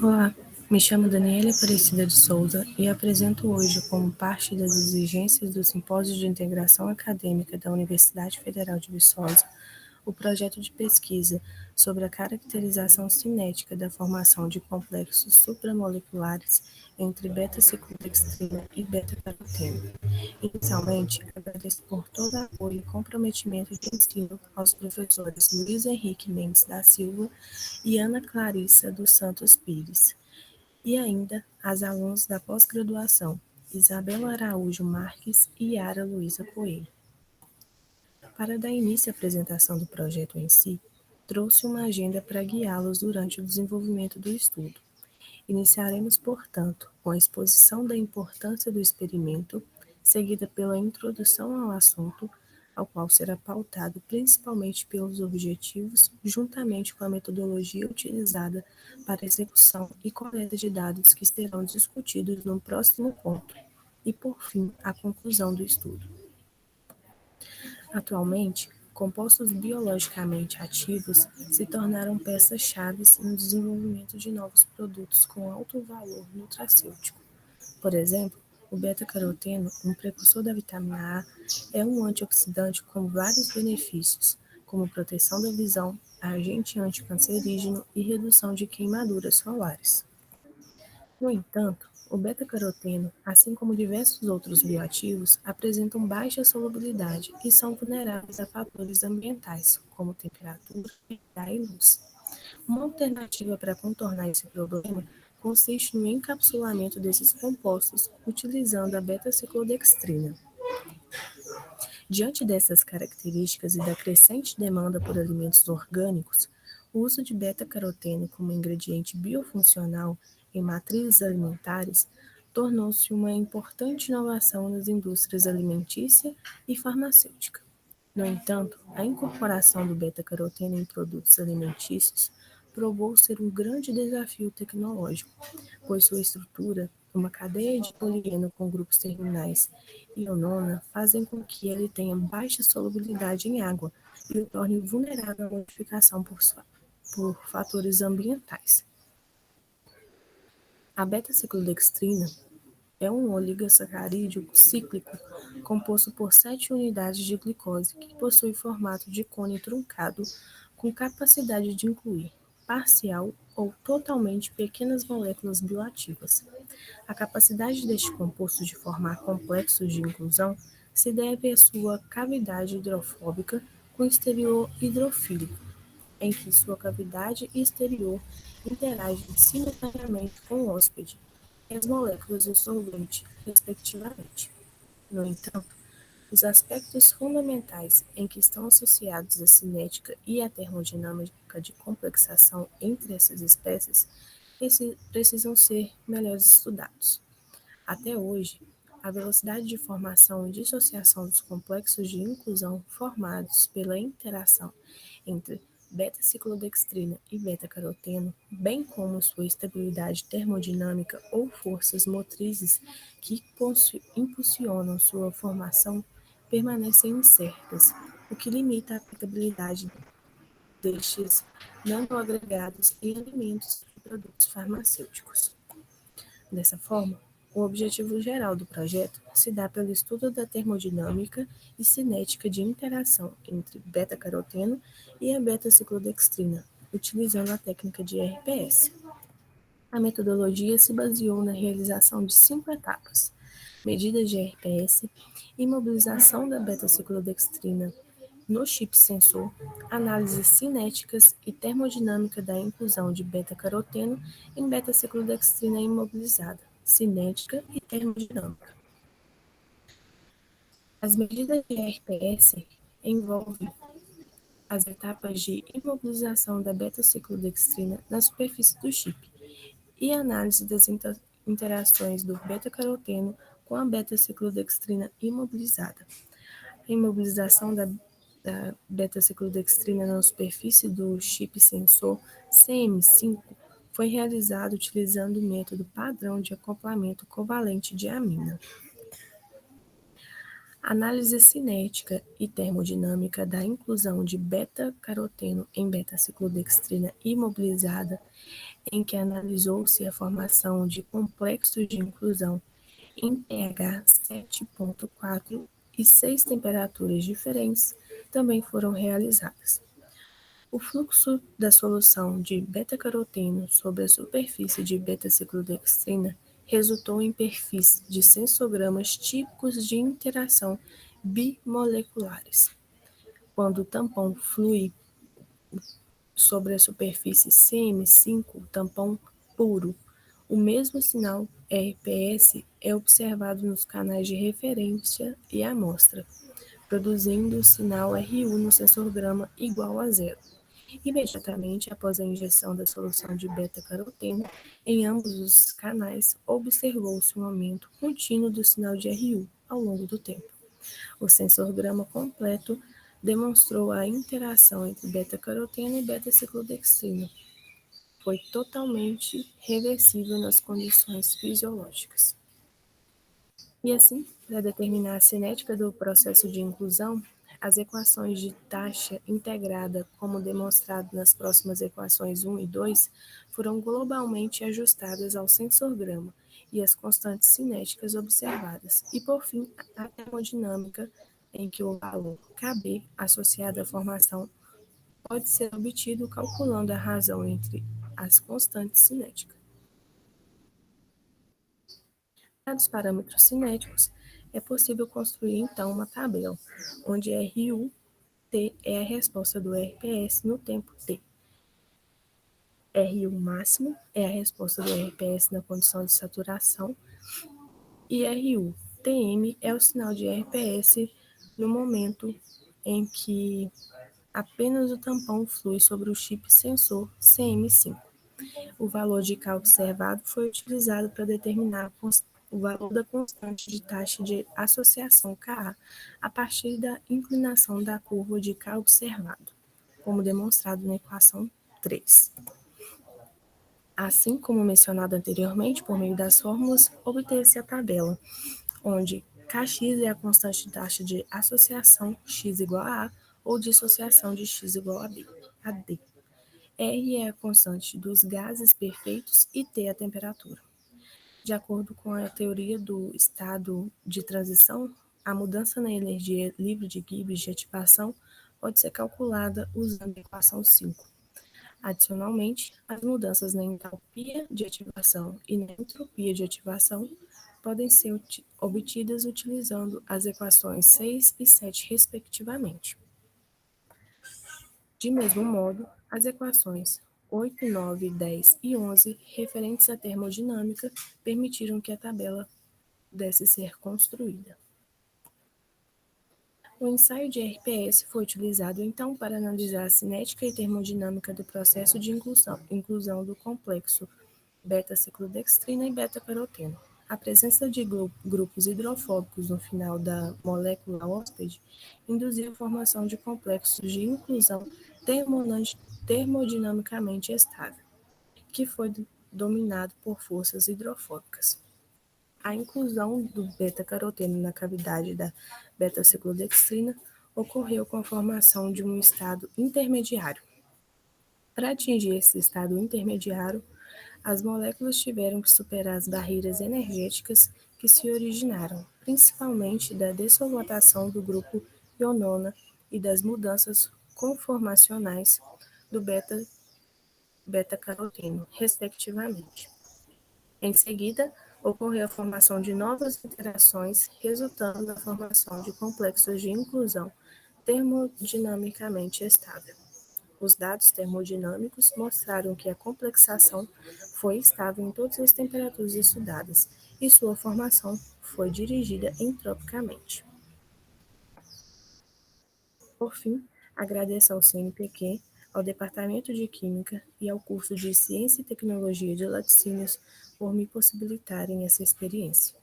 Olá, me chamo Daniela Aparecida de Souza e apresento hoje, como parte das exigências do Simpósio de Integração Acadêmica da Universidade Federal de Viçosa, o projeto de pesquisa sobre a caracterização cinética da formação de complexos supramoleculares entre beta-ciclodextrina e beta-caroteno. Inicialmente, agradeço por todo o apoio e comprometimento de ensino aos professores Luiz Henrique Mendes da Silva e Ana Clarissa dos Santos Pires, e ainda às alunos da pós-graduação, Isabela Araújo Marques e Yara Luiza Coelho. Para dar início à apresentação do projeto em si, trouxe uma agenda para guiá-los durante o desenvolvimento do estudo. Iniciaremos, portanto, com a exposição da importância do experimento, seguida pela introdução ao assunto, ao qual será pautado principalmente pelos objetivos, juntamente com a metodologia utilizada para execução e coleta de dados que serão discutidos no próximo ponto, e, por fim, a conclusão do estudo. Atualmente, compostos biologicamente ativos se tornaram peças-chave no desenvolvimento de novos produtos com alto valor nutracêutico. Por exemplo, o beta-caroteno, um precursor da vitamina A, é um antioxidante com vários benefícios, como proteção da visão, agente anticancerígeno e redução de queimaduras solares. No entanto, o beta-caroteno, assim como diversos outros bioativos, apresentam baixa solubilidade e são vulneráveis a fatores ambientais, como temperatura, pH e luz. Uma alternativa para contornar esse problema consiste no encapsulamento desses compostos utilizando a beta-ciclodextrina. Diante dessas características e da crescente demanda por alimentos orgânicos, o uso de beta-caroteno como ingrediente biofuncional em matrizes alimentares tornou-se uma importante inovação nas indústrias alimentícia e farmacêutica. No entanto, a incorporação do beta-caroteno em produtos alimentícios provou ser um grande desafio tecnológico, pois sua estrutura, uma cadeia de polieno com grupos terminais ionona, fazem com que ele tenha baixa solubilidade em água e o torne vulnerável à modificação por fatores ambientais. A beta-ciclodextrina é um oligosacarídeo cíclico composto por 7 unidades de glicose que possui formato de cone truncado com capacidade de incluir parcial ou totalmente pequenas moléculas bioativas. A capacidade deste composto de formar complexos de inclusão se deve à sua cavidade hidrofóbica com exterior hidrofílico, em que sua cavidade e exterior interagem simultaneamente com o hóspede e as moléculas do solvente, respectivamente. No entanto, os aspectos fundamentais em que estão associados a cinética e a termodinâmica de complexação entre essas espécies precisam ser melhores estudados. Até hoje, a velocidade de formação e dissociação dos complexos de inclusão formados pela interação entre beta-ciclodextrina e beta-caroteno, bem como sua estabilidade termodinâmica ou forças motrizes que impulsionam sua formação, permanecem incertas, o que limita a aplicabilidade destes nanoagregados em alimentos e produtos farmacêuticos. Dessa forma, o objetivo geral do projeto se dá pelo estudo da termodinâmica e cinética de interação entre beta-caroteno e a beta-ciclodextrina, utilizando a técnica de RPS. A metodologia se baseou na realização de 5 etapas: medidas de RPS, imobilização da beta-ciclodextrina no chip sensor, análises cinéticas e termodinâmica da inclusão de beta-caroteno em beta-ciclodextrina imobilizada, cinética e termodinâmica. As medidas de RPS envolvem as etapas de imobilização da beta-ciclodextrina na superfície do chip e análise das interações do beta-caroteno com a beta-ciclodextrina imobilizada. A imobilização da beta-ciclodextrina na superfície do chip sensor CM5 foi realizada utilizando o método padrão de acoplamento covalente de amina. Análise cinética e termodinâmica da inclusão de beta-caroteno em beta-ciclodextrina imobilizada, em que analisou-se a formação de complexos de inclusão em pH 7,4 e 6 temperaturas diferentes, também foram realizadas. O fluxo da solução de beta-caroteno sobre a superfície de beta-ciclodextrina resultou em perfis de sensogramas típicos de interação bimoleculares. Quando o tampão flui sobre a superfície CM5, tampão puro, o mesmo sinal RPS é observado nos canais de referência e amostra, produzindo o sinal RU no sensorgrama igual a zero. Imediatamente após a injeção da solução de beta-caroteno em ambos os canais, observou-se um aumento contínuo do sinal de RU ao longo do tempo. O sensorgrama completo demonstrou a interação entre beta-caroteno e beta-ciclodextrina. Foi totalmente reversível nas condições fisiológicas. E assim, para determinar a cinética do processo de inclusão, as equações de taxa integrada, como demonstrado nas próximas equações 1 e 2, foram globalmente ajustadas ao sensorgrama e às constantes cinéticas observadas, e por fim, a termodinâmica, em que o valor Kb associado à formação pode ser obtido calculando a razão entre as constantes cinéticas. Dados parâmetros cinéticos, é possível construir então uma tabela, onde RU T é a resposta do RPS no tempo T. RU máximo é a resposta do RPS na condição de saturação e RU TM é o sinal de RPS no momento em que apenas o tampão flui sobre o chip sensor CM5. O valor de K observado foi utilizado para determinar o valor da constante de taxa de associação Ka a partir da inclinação da curva de K observado, como demonstrado na equação 3. Assim como mencionado anteriormente, por meio das fórmulas, obteve-se a tabela, onde Kx é a constante de taxa de associação x igual a A ou dissociação de x igual a D. R é a constante dos gases perfeitos e T a temperatura. De acordo com a teoria do estado de transição, a mudança na energia livre de Gibbs de ativação pode ser calculada usando a equação 5. Adicionalmente, as mudanças na entalpia de ativação e na entropia de ativação podem ser obtidas utilizando as equações 6 e 7, respectivamente. De mesmo modo, as equações 8, 9, 10 e 11, referentes à termodinâmica, permitiram que a tabela pudesse ser construída. O ensaio de RPS foi utilizado então para analisar a cinética e termodinâmica do processo de inclusão do complexo beta-ciclodextrina e beta-caroteno. A presença de grupos hidrofóbicos no final da molécula hóspede induziu a formação de complexos de inclusão termodinamicamente estável, que foi dominado por forças hidrofóbicas. A inclusão do beta-caroteno na cavidade da beta-ciclodextrina ocorreu com a formação de um estado intermediário. Para atingir esse estado intermediário, as moléculas tiveram que superar as barreiras energéticas que se originaram, principalmente da desformatação do grupo ionona e das mudanças conformacionais do beta-caroteno, respectivamente. Em seguida, ocorreu a formação de novas interações, resultando na formação de complexos de inclusão termodinamicamente estável. Os dados termodinâmicos mostraram que a complexação foi estável em todas as temperaturas estudadas e sua formação foi dirigida entropicamente. Por fim, agradeço ao CNPq, ao Departamento de Química e ao curso de Ciência e Tecnologia de Laticínios por me possibilitarem essa experiência.